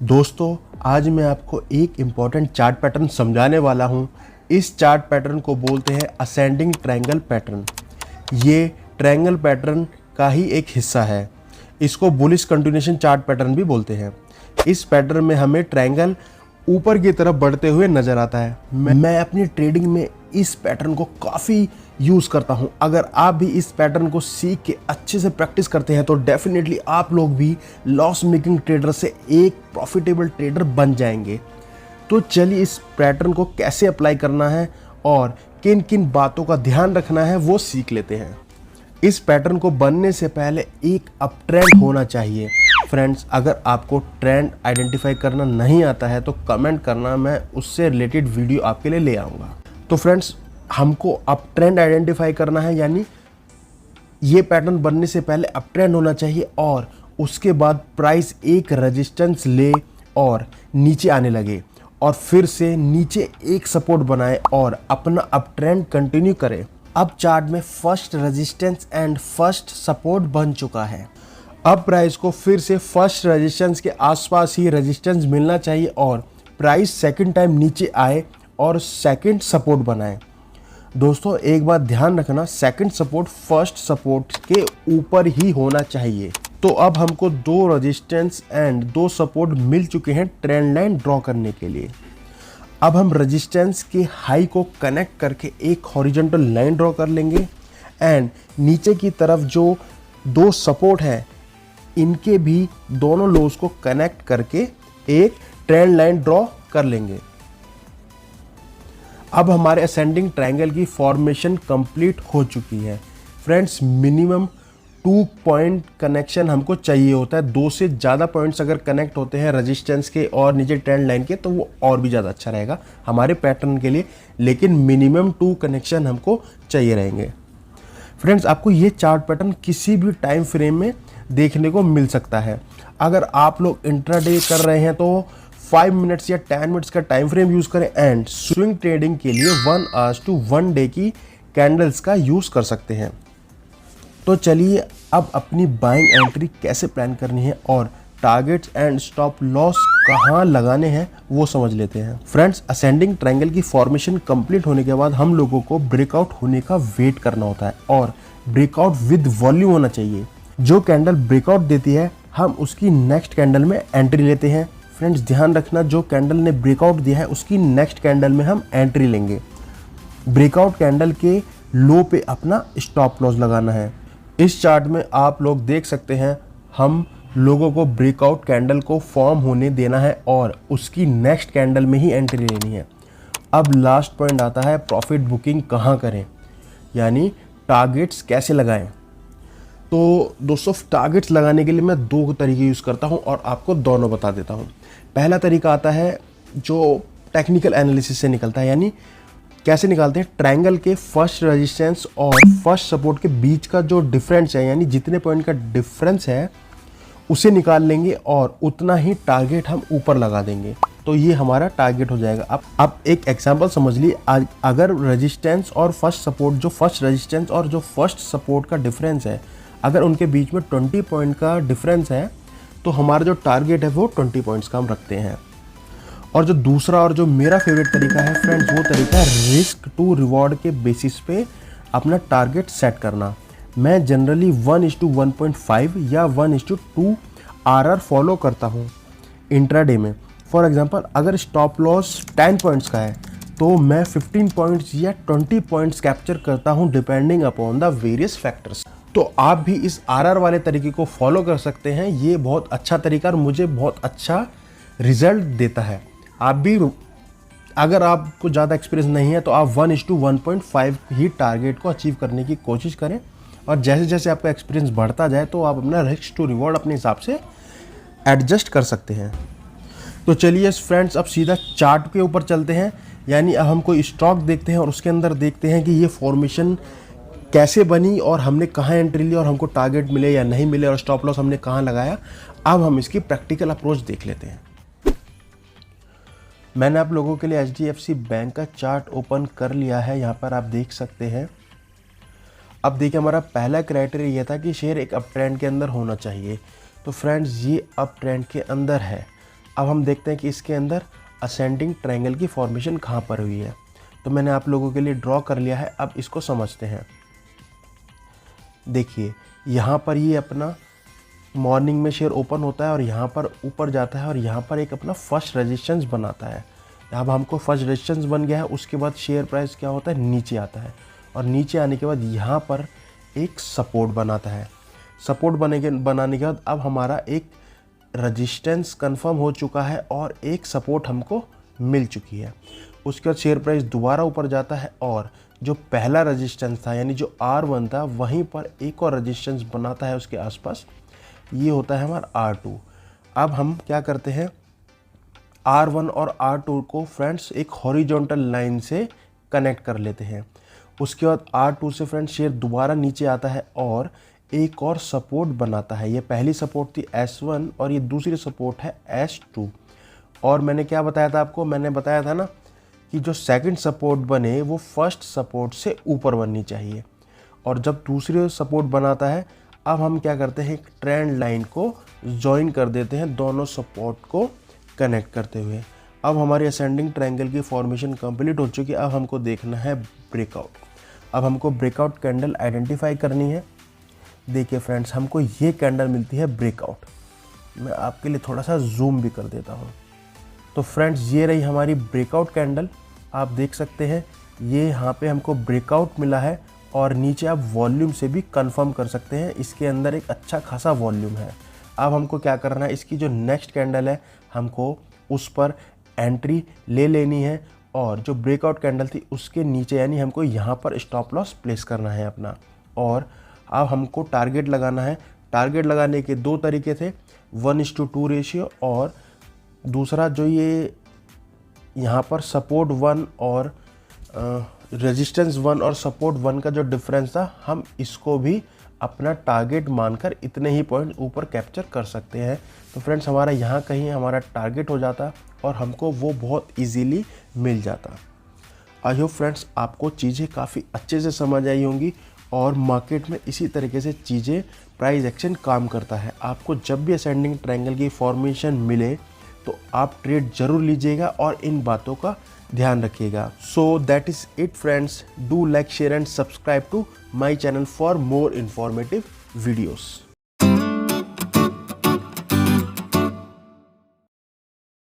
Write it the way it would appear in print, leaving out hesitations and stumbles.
दोस्तों आज मैं आपको एक इम्पॉर्टेंट चार्ट पैटर्न समझाने वाला हूँ। इस चार्ट पैटर्न को बोलते हैं असेंडिंग ट्रायंगल पैटर्न। ये ट्रायंगल पैटर्न का ही एक हिस्सा है। इसको बुलिश कंटिन्यूएशन चार्ट पैटर्न भी बोलते हैं। इस पैटर्न में हमें ट्रायंगल ऊपर की तरफ बढ़ते हुए नजर आता है। मैं अपनी ट्रेडिंग में इस पैटर्न को काफ़ी यूज़ करता हूं। अगर आप भी इस पैटर्न को सीख के अच्छे से प्रैक्टिस करते हैं तो डेफिनेटली आप लोग भी लॉस मेकिंग ट्रेडर से एक प्रॉफिटेबल ट्रेडर बन जाएंगे। तो चलिए इस पैटर्न को कैसे अप्लाई करना है और किन किन बातों का ध्यान रखना है वो सीख लेते हैं। इस पैटर्न को बनने से पहले एक अप ट्रेंड होना चाहिए। फ्रेंड्स, अगर आपको ट्रेंड आइडेंटिफाई करना नहीं आता है तो कमेंट करना, मैं उससे रिलेटेड वीडियो आपके लिए ले आऊँगा। तो फ्रेंड्स, हमको अप ट्रेंड आइडेंटिफाई करना है, यानी ये पैटर्न बनने से पहले अप ट्रेंड होना चाहिए और उसके बाद प्राइस एक रेजिस्टेंस ले और नीचे आने लगे और फिर से नीचे एक सपोर्ट बनाए और अपना अप ट्रेंड कंटिन्यू करे। अब चार्ट में first resistance and first support बन चुका है। अब प्राइस को फिर से फर्स्ट रेजिस्टेंस के आसपास ही रेजिस्टेंस मिलना चाहिए और प्राइस सेकंड टाइम नीचे आए और सेकंड सपोर्ट बनाए। दोस्तों एक बात ध्यान रखना, सेकंड सपोर्ट फर्स्ट सपोर्ट के ऊपर ही होना चाहिए। तो अब हमको दो रेजिस्टेंस एंड दो सपोर्ट मिल चुके हैं ट्रेंड लाइन ड्रॉ करने के लिए। अब हम रेजिस्टेंस के हाई को कनेक्ट करके एक हॉरिजॉन्टल लाइन ड्रॉ कर लेंगे एंड नीचे की तरफ जो दो सपोर्ट है इनके भी दोनों लोज को कनेक्ट करके एक ट्रेंड लाइन ड्रॉ कर लेंगे। अब हमारे असेंडिंग ट्रायंगल की फॉर्मेशन कंप्लीट हो चुकी है। फ्रेंड्स, मिनिमम 2 पॉइंट कनेक्शन हमको चाहिए होता है। 2 से ज़्यादा पॉइंट्स अगर कनेक्ट होते हैं रेजिस्टेंस के और नीचे ट्रेंड लाइन के तो वो और भी ज़्यादा अच्छा रहेगा हमारे पैटर्न के लिए, लेकिन मिनिमम 2 कनेक्शन हमको चाहिए रहेंगे। फ्रेंड्स, आपको ये चार्ट पैटर्न किसी भी टाइम फ्रेम में देखने को मिल सकता है। अगर आप लोग इंट्राडे कर रहे हैं तो 5 मिनट्स या 10 मिनट्स का टाइम फ्रेम यूज़ करें एंड स्विंग ट्रेडिंग के लिए 1 आवर्स टू 1 डे की कैंडल्स का यूज़ कर सकते हैं। तो चलिए अब अपनी बाइंग एंट्री कैसे प्लान करनी है और टारगेट्स एंड स्टॉप लॉस कहाँ लगाने हैं वो समझ लेते हैं। फ्रेंड्स, असेंडिंग ट्रायंगल की फॉर्मेशन कंप्लीट होने के बाद हम लोगों को ब्रेकआउट होने का वेट करना होता है और ब्रेकआउट विद वॉल्यूम होना चाहिए। जो कैंडल ब्रेकआउट देती है हम उसकी नेक्स्ट कैंडल में एंट्री लेते हैं। फ्रेंड्स, ध्यान रखना, जो कैंडल ने ब्रेकआउट दिया है उसकी नेक्स्ट कैंडल में हम एंट्री लेंगे। ब्रेकआउट कैंडल के लो पे अपना स्टॉप लॉस लगाना है। इस चार्ट में आप लोग देख सकते हैं हम लोगों को ब्रेकआउट कैंडल को फॉर्म होने देना है और उसकी नेक्स्ट कैंडल में ही एंट्री लेनी है। अब लास्ट पॉइंट आता है प्रॉफिट बुकिंग कहाँ करें, यानी टारगेट्स कैसे लगाएं। तो दोस्तों, टारगेट्स लगाने के लिए मैं 2 तरीके यूज़ करता हूं और आपको दोनों बता देता हूं। पहला तरीका आता है जो टेक्निकल एनालिसिस से निकलता है, यानी कैसे निकालते हैं, ट्रायंगल के फर्स्ट रेजिस्टेंस और फर्स्ट सपोर्ट के बीच का जो डिफरेंस है, यानी जितने पॉइंट का डिफरेंस है उसे निकाल लेंगे और उतना ही टारगेट हम ऊपर लगा देंगे। तो ये हमारा टारगेट हो जाएगा। अब एक एग्जांपल समझ ली, अगर रेजिस्टेंस और फर्स्ट सपोर्ट, जो फर्स्ट रेजिस्टेंस और जो फर्स्ट सपोर्ट का डिफरेंस है, अगर उनके बीच में 20 पॉइंट का डिफरेंस है तो हमारा जो टारगेट है वो 20 पॉइंट्स का हम रखते हैं। और जो दूसरा और जो मेरा फेवरेट तरीका है फ्रेंड्स, वो तरीका है रिस्क टू रिवॉर्ड के बेसिस पे अपना टारगेट सेट करना। मैं जनरली 1:1.5 या 1:2 RR फॉलो करता हूँ इंट्राडे में। फॉर एग्जांपल, अगर स्टॉप लॉस 10 पॉइंट्स का है तो मैं 15 पॉइंट्स या 20 पॉइंट्स कैप्चर करता हूँ depending upon the various factors. तो आप भी इस RR वाले तरीके को फॉलो कर सकते हैं। ये बहुत अच्छा तरीका और मुझे बहुत अच्छा रिजल्ट देता है। आप भी, अगर आपको ज़्यादा एक्सपीरियंस नहीं है तो आप 1:1.5 ही टारगेट को अचीव करने की कोशिश करें और जैसे जैसे आपका एक्सपीरियंस बढ़ता जाए तो आप अपना रिस्क टू रिवॉर्ड अपने हिसाब से एडजस्ट कर सकते हैं। तो चलिए फ्रेंड्स, अब सीधा चार्ट के ऊपर चलते हैं, यानी अब हम कोई स्टॉक देखते हैं और उसके अंदर देखते हैं कि ये फॉर्मेशन कैसे बनी और हमने कहाँ एंट्री ली और हमको टारगेट मिले या नहीं मिले और स्टॉप लॉस हमने कहाँ लगाया। अब हम इसकी प्रैक्टिकल अप्रोच देख लेते हैं। मैंने आप लोगों के लिए HDFC बैंक का चार्ट ओपन कर लिया है, यहाँ पर आप देख सकते हैं। अब देखिए, हमारा पहला क्राइटेरिया यह था कि शेयर एक अप ट्रेंड के अंदर होना चाहिए। तो फ्रेंड्स, ये अप ट्रेंड के अंदर है। अब हम देखते हैं कि इसके अंदर असेंडिंग ट्रायंगल की फॉर्मेशन कहाँ पर हुई है। तो मैंने आप लोगों के लिए ड्रॉ कर लिया है, अब इसको समझते हैं। देखिए यहाँ पर ये अपना मॉर्निंग में शेयर ओपन होता है और यहाँ पर ऊपर जाता है और यहाँ पर एक अपना फर्स्ट रेजिस्टेंस बनाता है। अब हमको फर्स्ट रेजिस्टेंस बन गया है, उसके बाद शेयर प्राइस क्या होता है, नीचे आता है और नीचे आने के बाद यहाँ पर एक सपोर्ट बनाता है। सपोर्ट बनाने के बाद अब हमारा एक रेजिस्टेंस कंफर्म हो चुका है और एक सपोर्ट हमको मिल चुकी है। उसके बाद शेयर प्राइस दोबारा ऊपर जाता है और जो पहला रेजिस्टेंस था यानी जो R1 था वहीं पर एक और रेजिस्टेंस बनाता है उसके आसपास, ये होता है हमारा R2। अब हम क्या करते हैं, R1 और R2 को फ्रेंड्स एक हॉरिजॉन्टल लाइन से कनेक्ट कर लेते हैं। उसके बाद R2 से फ्रेंड्स शेयर दोबारा नीचे आता है और एक और सपोर्ट बनाता है। ये पहली सपोर्ट थी S1 और ये दूसरी सपोर्ट है S2। और मैंने क्या बताया था आपको, मैंने बताया था ना कि जो सेकंड सपोर्ट बने वो फर्स्ट सपोर्ट से ऊपर बननी चाहिए। और जब दूसरे सपोर्ट बनाता है, अब हम क्या करते हैं, एक ट्रेंड लाइन को ज्वाइन कर देते हैं दोनों सपोर्ट को कनेक्ट करते हुए। अब हमारी असेंडिंग ट्रायंगल की फॉर्मेशन कंप्लीट हो चुकी है। अब हमको देखना है ब्रेकआउट। अब हमको ब्रेकआउट कैंडल आइडेंटिफाई करनी है। देखिए फ्रेंड्स, हमको ये कैंडल मिलती है ब्रेकआउट। मैं आपके लिए थोड़ा सा जूम भी कर देता हूँ। तो फ्रेंड्स ये रही हमारी ब्रेकआउट कैंडल। आप देख सकते हैं ये यहाँ पे हमको ब्रेकआउट मिला है और नीचे आप वॉल्यूम से भी कंफर्म कर सकते हैं, इसके अंदर एक अच्छा खासा वॉल्यूम है। अब हमको क्या करना है, इसकी जो नेक्स्ट कैंडल है हमको उस पर एंट्री ले लेनी है और जो ब्रेकआउट कैंडल थी उसके नीचे यानी हमको यहाँ पर स्टॉप लॉस प्लेस करना है अपना। और अब हमको टारगेट लगाना है। टारगेट लगाने के दो तरीके थे, 1:2 रेशियो और दूसरा जो ये यहाँ पर सपोर्ट 1 और रेजिस्टेंस 1 और सपोर्ट 1 का जो डिफरेंस था, हम इसको भी अपना टारगेट मानकर इतने ही पॉइंट ऊपर कैप्चर कर सकते हैं। तो फ्रेंड्स हमारा यहाँ कहीं हमारा टारगेट हो जाता और हमको वो बहुत इजीली मिल जाता। आई होप फ्रेंड्स आपको चीज़ें काफ़ी अच्छे से समझ आई होंगी और मार्केट में इसी तरीके से चीज़ें प्राइस एक्शन काम करता है। आपको जब भी असेंडिंग ट्रायंगल की फॉर्मेशन मिले तो आप ट्रेड जरूर लीजिएगा और इन बातों का ध्यान रखिएगा। So that is it friends, do like, share and subscribe to my channel for more informative videos.